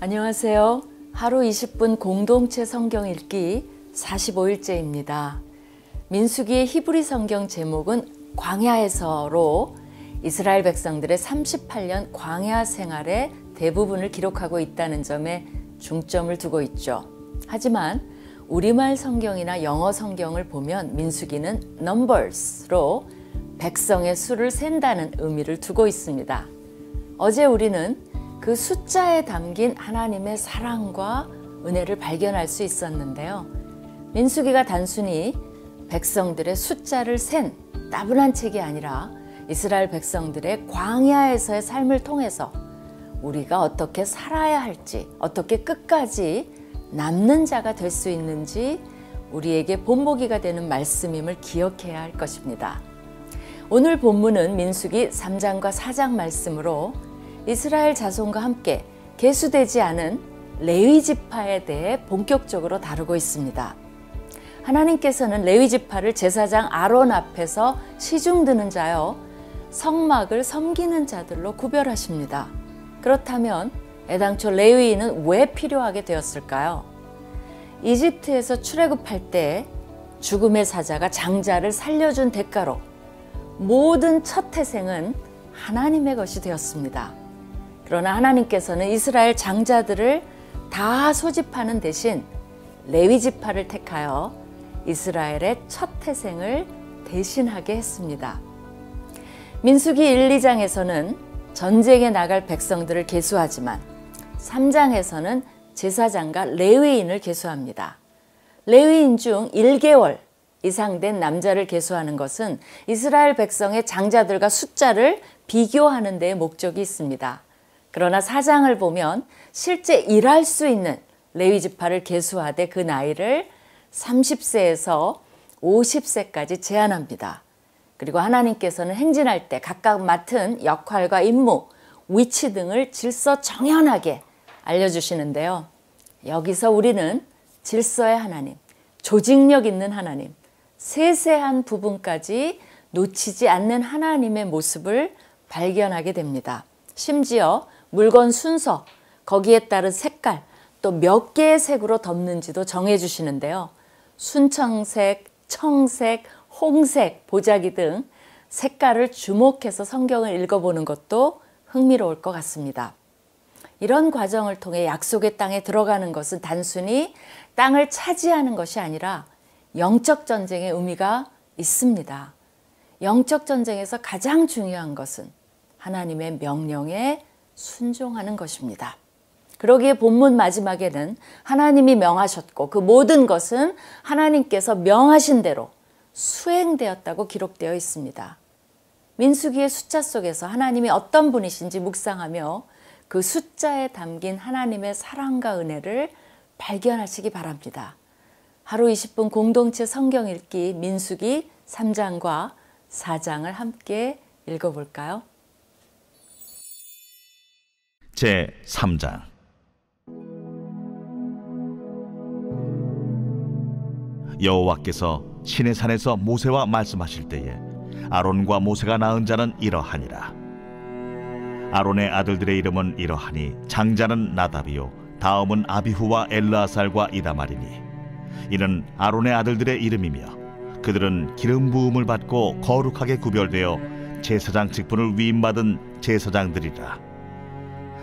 안녕하세요. 하루 20분 공동체 성경 읽기 45일째입니다. 민수기의 히브리 성경 제목은 광야에서로 이스라엘 백성들의 38년 광야 생활의 대부분을 기록하고 있다는 점에 중점을 두고 있죠. 하지만 우리말 성경이나 영어 성경을 보면 민수기는 numbers로 백성의 수를 센다는 의미를 두고 있습니다. 어제 우리는 그 숫자에 담긴 하나님의 사랑과 은혜를 발견할 수 있었는데요. 민수기가 단순히 백성들의 숫자를 센 따분한 책이 아니라 이스라엘 백성들의 광야에서의 삶을 통해서 우리가 어떻게 살아야 할지, 어떻게 끝까지 남는 자가 될 수 있는지 우리에게 본보기가 되는 말씀임을 기억해야 할 것입니다. 오늘 본문은 민수기 3장과 4장 말씀으로 이스라엘 자손과 함께 계수되지 않은 레위 지파에 대해 본격적으로 다루고 있습니다. 하나님께서는 레위 지파를 제사장 아론 앞에서 시중드는 자여 성막을 섬기는 자들로 구별하십니다. 그렇다면 애당초 레위인은 왜 필요하게 되었을까요? 이집트에서 출애굽할 때 죽음의 사자가 장자를 살려준 대가로 모든 첫 태생은 하나님의 것이 되었습니다. 그러나 하나님께서는 이스라엘 장자들을 다 소집하는 대신 레위 지파를 택하여 이스라엘의 첫 태생을 대신하게 했습니다. 민수기 1, 2장에서는 전쟁에 나갈 백성들을 계수하지만 3장에서는 제사장과 레위인을 계수합니다. 레위인 중 1개월 이상 된 남자를 계수하는 것은 이스라엘 백성의 장자들과 숫자를 비교하는 데 목적이 있습니다. 그러나 4장을 보면 실제 일할 수 있는 레위 지파를 계수하되 그 나이를 30세에서 50세까지 제한합니다. 그리고 하나님께서는 행진할 때 각각 맡은 역할과 임무, 위치 등을 질서 정연하게 알려주시는데요. 여기서 우리는 질서의 하나님, 조직력 있는 하나님, 세세한 부분까지 놓치지 않는 하나님의 모습을 발견하게 됩니다. 심지어 물건 순서, 거기에 따른 색깔, 또 몇 개의 색으로 덮는지도 정해주시는데요. 순청색, 청색, 홍색, 보자기 등 색깔을 주목해서 성경을 읽어보는 것도 흥미로울 것 같습니다. 이런 과정을 통해 약속의 땅에 들어가는 것은 단순히 땅을 차지하는 것이 아니라 영적 전쟁의 의미가 있습니다. 영적 전쟁에서 가장 중요한 것은 하나님의 명령에 순종하는 것입니다. 그러기에 본문 마지막에는 하나님이 명하셨고 그 모든 것은 하나님께서 명하신 대로 수행되었다고 기록되어 있습니다. 민수기의 숫자 속에서 하나님이 어떤 분이신지 묵상하며 그 숫자에 담긴 하나님의 사랑과 은혜를 발견하시기 바랍니다. 하루 20분 공동체 성경 읽기 민수기 3장과 4장을 함께 읽어볼까요? 제3장 여호와께서 시내산에서 모세와 말씀하실 때에 아론과 모세가 낳은 자는 이러하니라. 아론의 아들들의 이름은 이러하니 장자는 나답이요 다음은 아비후와 엘르아살과 이다말이니 이는 아론의 아들들의 이름이며 그들은 기름 부음을 받고 거룩하게 구별되어 제사장 직분을 위임받은 제사장들이라.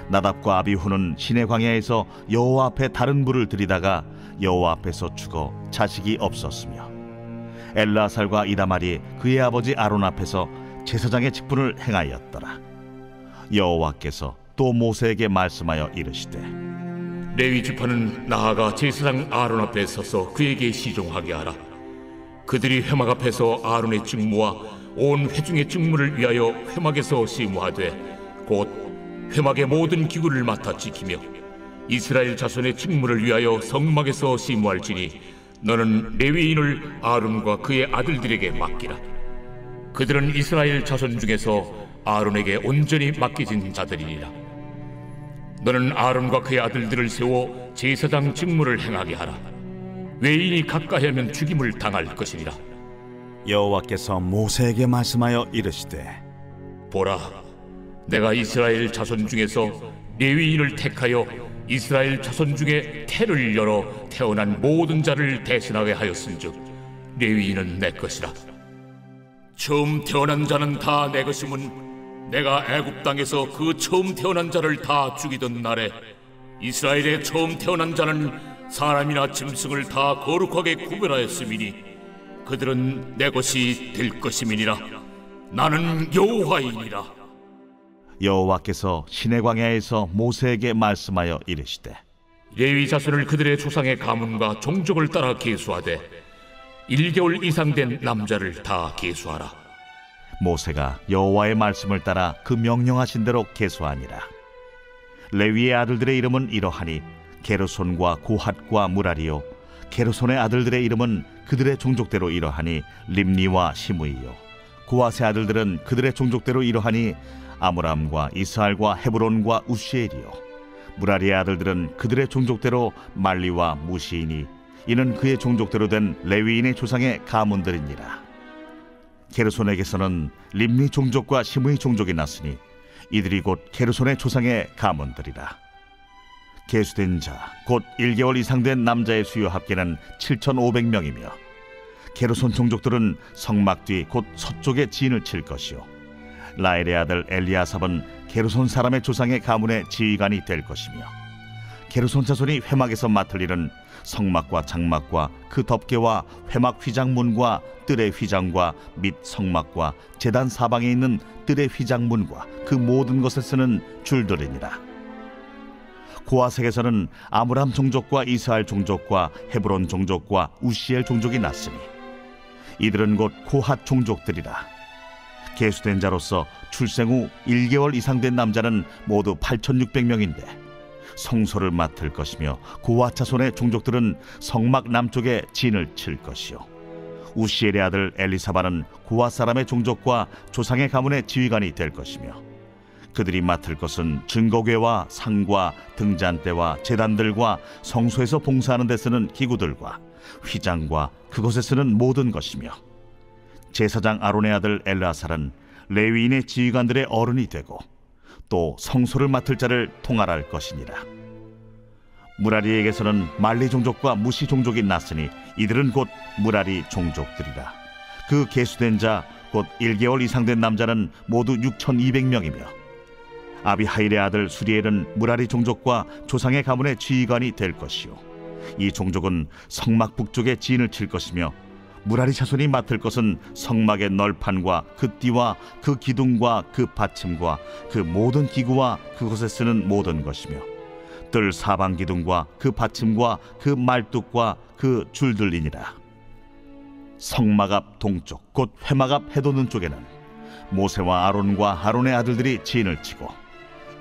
나답과 아비후는 시내 광야에서 여호와 앞에 다른 불을 들이다가 여호와 앞에서 죽어 자식이 없었으며 엘르아살과 이다말이 그의 아버지 아론 앞에서 제사장의 직분을 행하였더라. 여호와께서 또 모세에게 말씀하여 이르시되 레위 지파는 나아가 제사장 아론 앞에 서서 그에게 시종하게 하라. 그들이 회막 앞에서 아론의 직무와 온 회중의 직무를 위하여 회막에서 시무하되 곧 회막의 모든 기구를 맡아 지키며 이스라엘 자손의 직무를 위하여 성막에서 시무할지니 너는 레위인을 아론과 그의 아들들에게 맡기라. 그들은 이스라엘 자손 중에서 아론에게 온전히 맡겨진 자들이니라. 너는 아론과 그의 아들들을 세워 제사장 직무를 행하게 하라. 외인이 가까이 하면 죽임을 당할 것이니라. 여호와께서 모세에게 말씀하여 이르시되 보라, 내가 이스라엘 자손 중에서 레위인을 택하여 이스라엘 자손 중에 태를 열어 태어난 모든 자를 대신하게 하였은즉 레위인은 내 것이라. 처음 태어난 자는 다 내 것임은 내가 애굽 땅에서 그 처음 태어난 자를 다 죽이던 날에 이스라엘의 처음 태어난 자는 사람이나 짐승을 다 거룩하게 구별하였음이니 그들은 내 것이 될 것임이니라. 나는 여호와이니라. 여호와께서 시내 광야에서 모세에게 말씀하여 이르시되 레위 자손을 그들의 조상의 가문과 종족을 따라 계수하되 1개월 이상 된 남자를 다 계수하라. 모세가 여호와의 말씀을 따라 그 명령하신 대로 계수하니라. 레위의 아들들의 이름은 이러하니 게르손과 고핫과 무라리요. 게르손의 아들들의 이름은 그들의 종족대로 이러하니 림니와 시므이요. 고핫의 아들들은 그들의 종족대로 이러하니 아므람과 이스할과 헤브론과 우시엘이요. 무라리의 아들들은 그들의 종족대로 말리와 무시이니 이는 그의 종족대로 된 레위인의 조상의 가문들이니라. 게르손에게서는 림니 종족과 시므이 종족이 났으니 이들이 곧 게르손의 조상의 가문들이라. 계수된 자 곧 1개월 이상 된 남자의 수요 합계는 7,500명이며 게르손 종족들은 성막 뒤 곧 서쪽에 진을 칠 것이요 라엘의 아들 엘리아삽은 게르손 사람의 조상의 가문의 지휘관이 될 것이며 게르손 자손이 회막에서 맡을 일은 성막과 장막과 그 덮개와 회막 휘장문과 뜰의 휘장과 및 성막과 제단 사방에 있는 뜰의 휘장문과 그 모든 것에 쓰는 줄들이니라. 고아색에서는 아므람 종족과 이스할 종족과 헤브론 종족과 우시엘 종족이 났으니 이들은 곧 고핫 종족들이라. 계수된 자로서 출생 후 1개월 이상 된 남자는 모두 8,600명인데 성소를 맡을 것이며 고핫 자손의 종족들은 성막 남쪽에 진을 칠 것이요 우시엘의 아들 엘리사바는 고핫 사람의 종족과 조상의 가문의 지휘관이 될 것이며 그들이 맡을 것은 증거궤와 상과 등잔대와 제단들과 성소에서 봉사하는 데 쓰는 기구들과 휘장과 그것에 쓰는 모든 것이며 제사장 아론의 아들 엘르아살은 레위인의 지휘관들의 어른이 되고 또 성소를 맡을 자를 통할할 것이니라. 무라리에게서는 말리 종족과 무시 종족이 났으니 이들은 곧 무라리 종족들이라. 그 계수된 자 곧 1개월 이상 된 남자는 모두 6,200명이며 아비하일의 아들 수리엘은 무라리 종족과 조상의 가문의 지휘관이 될 것이요 이 종족은 성막 북쪽에 진을 칠 것이며 무라리 자손이 맡을 것은 성막의 널판과 그 띠와 그 기둥과 그 받침과 그 모든 기구와 그것에 쓰는 모든 것이며 뜰 사방 기둥과 그 받침과 그 말뚝과 그 줄들이니라. 성막 앞 동쪽 곧 회막 앞 해돋는 쪽에는 모세와 아론과 아론의 아들들이 진을 치고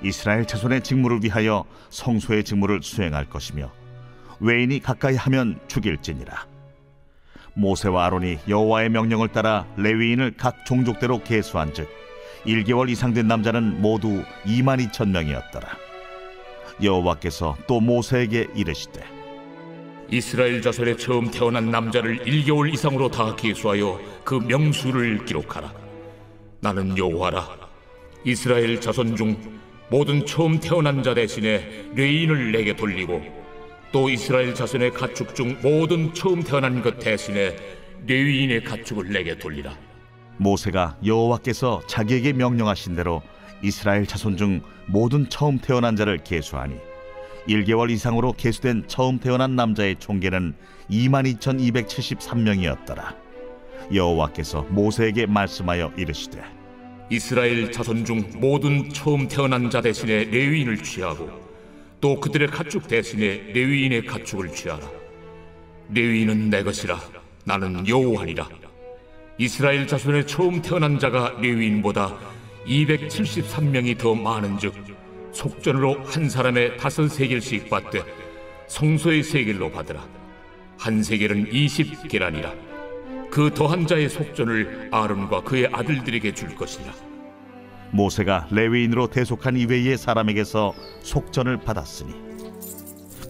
이스라엘 자손의 직무를 위하여 성소의 직무를 수행할 것이며 외인이 가까이 하면 죽일지니라. 모세와 아론이 여호와의 명령을 따라 레위인을 각 종족대로 계수한즉 1개월 이상 된 남자는 모두 22,000명이었더라. 여호와께서 또 모세에게 이르시되 이스라엘 자손의 처음 태어난 남자를 1개월 이상으로 다 계수하여 그 명수를 기록하라. 나는 여호와라. 이스라엘 자손 중 모든 처음 태어난 자 대신에 레위인을 내게 돌리고 또 이스라엘 자손의 가축 중 모든 처음 태어난 것 대신에 레위인의 가축을 내게 돌리라. 모세가 여호와께서 자기에게 명령하신 대로 이스라엘 자손 중 모든 처음 태어난 자를 계수하니 1개월 이상으로 계수된 처음 태어난 남자의 총계는 22,273명이었더라. 여호와께서 모세에게 말씀하여 이르시되 이스라엘 자손 중 모든 처음 태어난 자 대신에 레위인을 취하고 또 그들의 가축 대신에 레위인의 가축을 취하라. 레위인은 내 것이라. 나는 여호와니라. 이스라엘 자손의 처음 태어난 자가 레위인보다 273명이 더 많은즉 속전으로 한 사람의 5세겔씩 받되 성소의 세겔로 받으라. 한 세겔은 20계란이라. 그 더한 자의 속전을 아론과 그의 아들들에게 줄 것이니라. 모세가 레위인으로 대속한 이외의 사람에게서 속전을 받았으니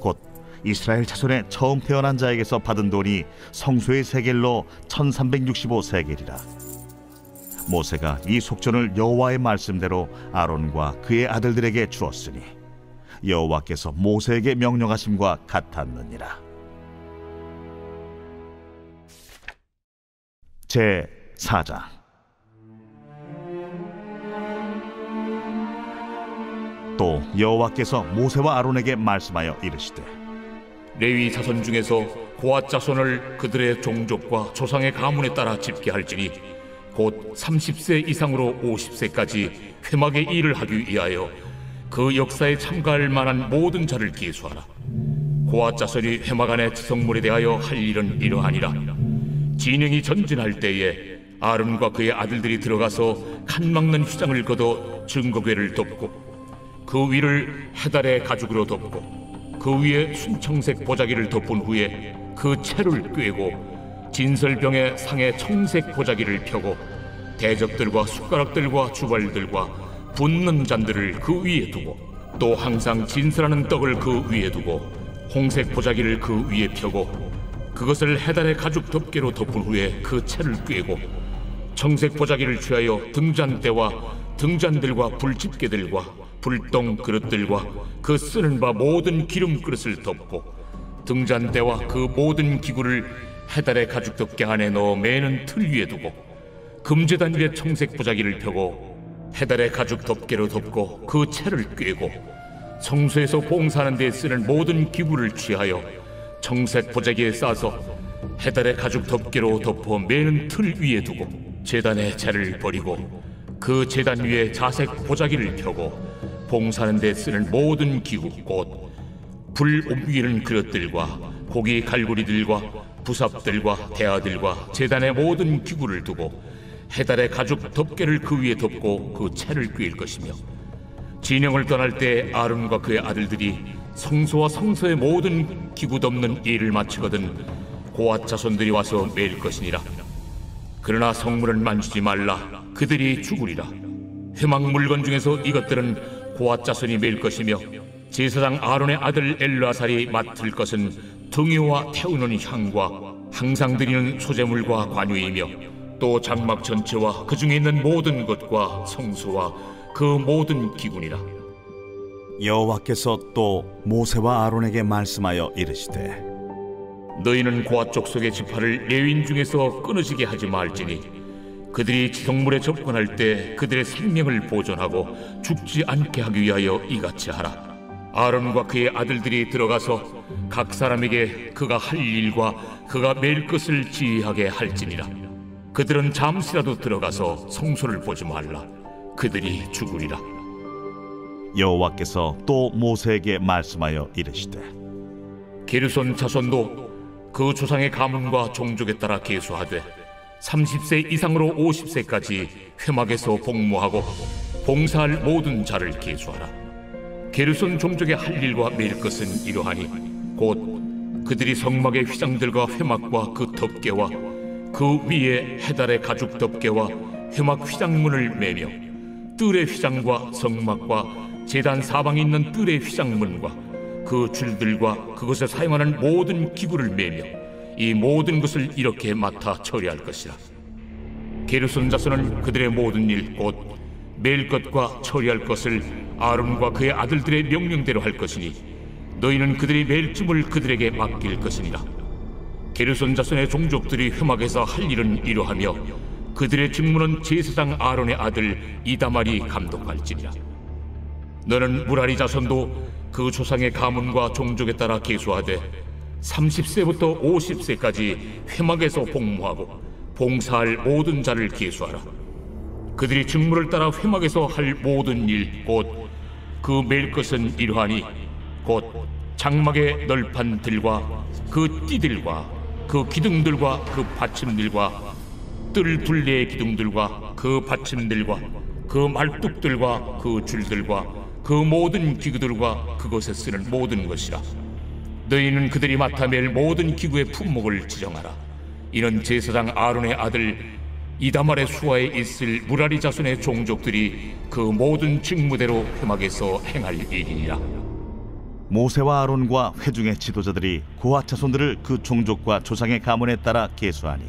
곧 이스라엘 자손의 처음 태어난 자에게서 받은 돈이 성소의 세겔로 1365세겔이라. 모세가 이 속전을 여호와의 말씀대로 아론과 그의 아들들에게 주었으니 여호와께서 모세에게 명령하심과 같았느니라. 제 4장. 또 여호와께서 모세와 아론에게 말씀하여 이르시되, 레위 자손 중에서 고앗 자손을 그들의 종족과 조상의 가문에 따라 집계할지니 곧 30세 이상으로 50세까지 회막의 일을 하기 위하여 그 역사에 참가할 만한 모든 자를 계수하라. 고앗 자손이 회막 안의 지성물에 대하여 할 일은 이러하니라. 진영이 전진할 때에 아론과 그의 아들들이 들어가서 칸 막는 휘장을 걷어 증거궤를 덮고 그 위를 해달의 가죽으로 덮고 그 위에 순청색 보자기를 덮은 후에 그 채를 꿰고 진설병의 상에 청색 보자기를 펴고 대접들과 숟가락들과 주발들과 붓는 잔들을 그 위에 두고 또 항상 진설하는 떡을 그 위에 두고 홍색 보자기를 그 위에 펴고 그것을 해달의 가죽 덮개로 덮은 후에 그 채를 꿰고 청색 보자기를 취하여 등잔대와 등잔들과 불집게들과 불똥 그릇들과 그 쓰는 바 모든 기름 그릇을 덮고 등잔대와 그 모든 기구를 해달의 가죽 덮개 안에 넣어 매는 틀 위에 두고 금제단 위에 청색 보자기를 펴고 해달의 가죽 덮개로 덮고 그 채를 꿰고 성소에서 봉사하는 데 쓰는 모든 기구를 취하여 청색 보자기에 싸서 해달의 가죽 덮개로 덮어 매는 틀 위에 두고 제단의 채를 버리고 그 제단 위에 자색 보자기를 펴고 봉사하는 데 쓰는 모든 기구 곧 불 옮기는 그릇들과 고기 갈고리들과 부삽들과 대야들과 제단의 모든 기구를 두고 해달의 가죽 덮개를 그 위에 덮고 그 채를 꿰일 것이며 진영을 떠날 때 아론과 그의 아들들이 성소와 성소의 모든 기구 덮는 일을 마치거든 고앗 자손들이 와서 매일 것이니라. 그러나 성물은 만지지 말라. 그들이 죽으리라. 회막 물건 중에서 이것들은 고앗 자손이 매일 것이며 제사장 아론의 아들 엘르아살이 맡을 것은 등유와 태우는 향과 항상 드리는 소제물과 관유이며 또 장막 전체와 그 중에 있는 모든 것과 성소와 그 모든 기구니라. 여호와께서 또 모세와 아론에게 말씀하여 이르시되, 너희는 고앗 족속의 지파를 레위인 중에서 끊어지게 하지 말지니 그들이 지성물에 접근할 때 그들의 생명을 보존하고 죽지 않게 하기 위하여 이같이 하라. 아론과 그의 아들들이 들어가서 각 사람에게 그가 할 일과 그가 맬 것을 지휘하게 할지니라. 그들은 잠시라도 들어가서 성소를 보지 말라. 그들이 죽으리라. 여호와께서 또 모세에게 말씀하여 이르시되, 게르손 자손도 그 조상의 가문과 종족에 따라 계수하되 30세 이상으로 50세까지 회막에서 복무하고 봉사할 모든 자를 계수하라. 게르손 종족의 할 일과 맬 것은 이러하니 곧 그들이 성막의 휘장들과 회막과 그 덮개와 그 위에 해달의 가죽 덮개와 회막 휘장문을 매며 뜰의 휘장과 성막과 제단 사방에 있는 뜰의 휘장문과 그 줄들과 그것에 사용하는 모든 기구를 매며 이 모든 것을 이렇게 맡아 처리할 것이라. 게르손 자손은 그들의 모든 일 곧 맬 것과 처리할 것을 아론과 그의 아들들의 명령대로 할 것이니 너희는 그들이 맬 쯤을 그들에게 맡길 것이니라. 게르손 자손의 종족들이 회막에서 할 일은 이러하며 그들의 직무는 제사장 아론의 아들 이다말이 감독할지니라. 너는 무라리 자손도 그 조상의 가문과 종족에 따라 계수하되 30세부터 50세까지 회막에서 복무하고 봉사할 모든 자를 계수하라. 그들이 직무를 따라 회막에서 할 모든 일 곧 그 맬 것은 이러하니 곧 장막의 널판들과 그 띠들과 그 기둥들과 그 받침들과 뜰 둘레의 기둥들과 그 받침들과 그 말뚝들과 그 줄들과 그 모든 기구들과 그것에 쓰는 모든 것이라. 너희는 그들이 맡아 맬 모든 기구의 품목을 지정하라. 이는 제사장 아론의 아들 이다말의 수하에 있을 무라리 자손의 종족들이 그 모든 직무대로 회막에서 행할 일이니라. 모세와 아론과 회중의 지도자들이 고앗 자손들을 그 종족과 조상의 가문에 따라 계수하니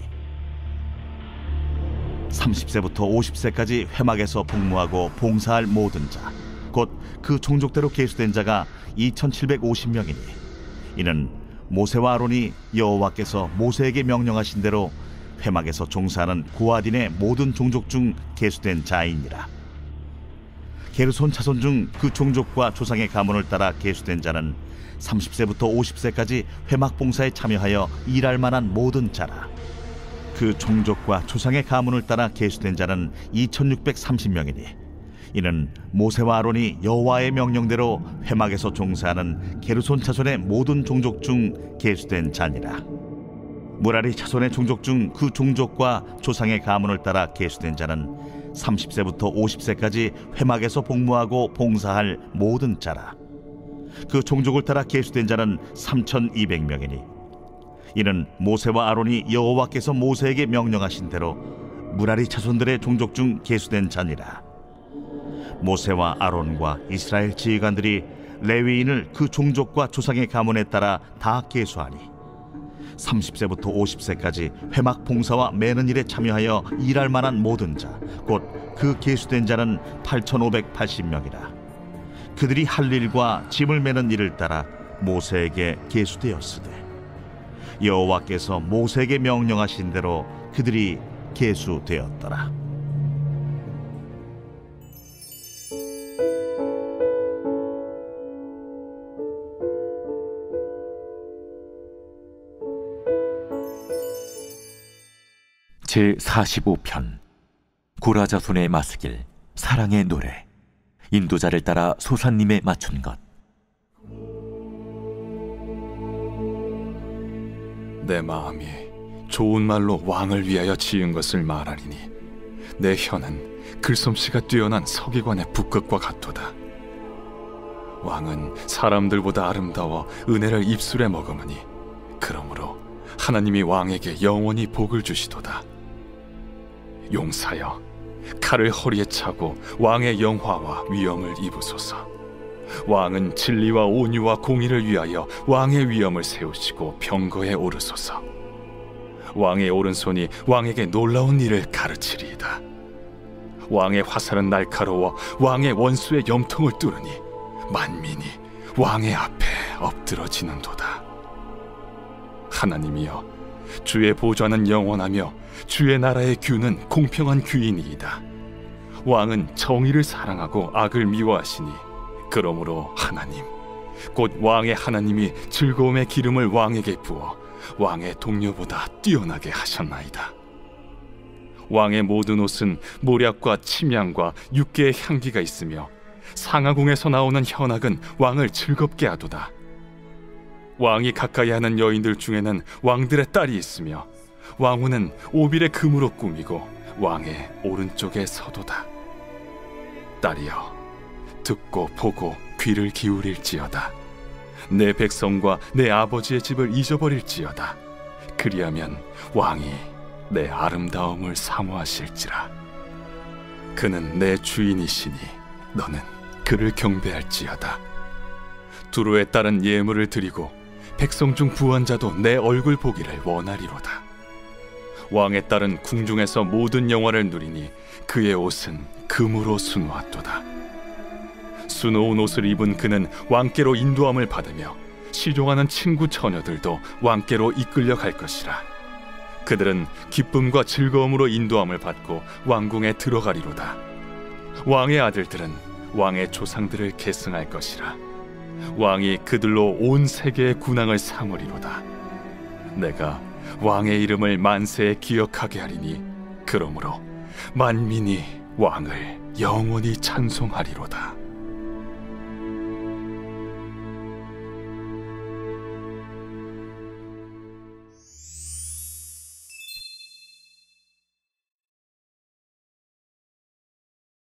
30세부터 50세까지 회막에서 복무하고 봉사할 모든 자 곧 그 종족대로 계수된 자가 2750명이니 이는 모세와 아론이 여호와께서 모세에게 명령하신 대로 회막에서 종사하는 고아딘의 모든 종족 중 계수된 자이니라. 게르손 자손 중 그 종족과 조상의 가문을 따라 계수된 자는 30세부터 50세까지 회막 봉사에 참여하여 일할 만한 모든 자라. 그 종족과 조상의 가문을 따라 계수된 자는 2630명이니 이는 모세와 아론이 여호와의 명령대로 회막에서 종사하는 게르손 자손의 모든 종족 중 계수된 자니라. 무라리 자손의 종족 중 그 종족과 조상의 가문을 따라 계수된 자는 30세부터 50세까지 회막에서 복무하고 봉사할 모든 자라. 그 종족을 따라 계수된 자는 3200명이니 이는 모세와 아론이 여호와께서 모세에게 명령하신 대로 무라리 자손들의 종족 중 계수된 자니라. 모세와 아론과 이스라엘 지휘관들이 레위인을 그 종족과 조상의 가문에 따라 다 계수하니 30세부터 50세까지 회막 봉사와 매는 일에 참여하여 일할 만한 모든 자 곧 그 계수된 자는 8580명이라. 그들이 할 일과 짐을 매는 일을 따라 모세에게 계수되었으되 여호와께서 모세에게 명령하신 대로 그들이 계수되었더라. 제45편 고라 자손의 마스길 사랑의 노래. 인도자를 따라 소산님에 맞춘 것. 내 마음이 좋은 말로 왕을 위하여 지은 것을 말하리니 내 혀는 글솜씨가 뛰어난 서기관의 북극과 같도다. 왕은 사람들보다 아름다워 은혜를 입술에 머금으니 그러므로 하나님이 왕에게 영원히 복을 주시도다. 용사여, 칼을 허리에 차고 왕의 영화와 위엄을 입으소서. 왕은 진리와 온유와 공의를 위하여 왕의 위엄을 세우시고 병거에 오르소서. 왕의 오른손이 왕에게 놀라운 일을 가르치리이다. 왕의 화살은 날카로워 왕의 원수의 염통을 뚫으니 만민이 왕의 앞에 엎드러지는도다. 하나님이여, 주의 보좌는 영원하며 주의 나라의 규는 공평한 규이니이다. 왕은 정의를 사랑하고 악을 미워하시니 그러므로 하나님, 곧 왕의 하나님이 즐거움의 기름을 왕에게 부어 왕의 동료보다 뛰어나게 하셨나이다. 왕의 모든 옷은 모략과 침향과 육개의 향기가 있으며 상하궁에서 나오는 현악은 왕을 즐겁게 하도다. 왕이 가까이 하는 여인들 중에는 왕들의 딸이 있으며 왕후는 오빌의 금으로 꾸미고 왕의 오른쪽에 서도다. 딸이여, 듣고 보고 귀를 기울일지어다. 내 백성과 내 아버지의 집을 잊어버릴지어다. 그리하면 왕이 내 아름다움을 사모하실지라. 그는 내 주인이시니 너는 그를 경배할지어다. 두로에 따른 예물을 드리고 백성 중 부한 자도 내 얼굴 보기를 원하리로다. 왕의 딸은 궁중에서 모든 영화를 누리니 그의 옷은 금으로 수놓았도다. 수놓은 옷을 입은 그는 왕께로 인도함을 받으며 시종하는 친구 처녀들도 왕께로 이끌려 갈 것이라. 그들은 기쁨과 즐거움으로 인도함을 받고 왕궁에 들어가리로다. 왕의 아들들은 왕의 조상들을 계승할 것이라. 왕이 그들로 온 세계의 군왕을 삼으리로다. 내가 왕의 이름을 만세에 기억하게 하리니 그러므로 만민이 왕을 영원히 찬송하리로다.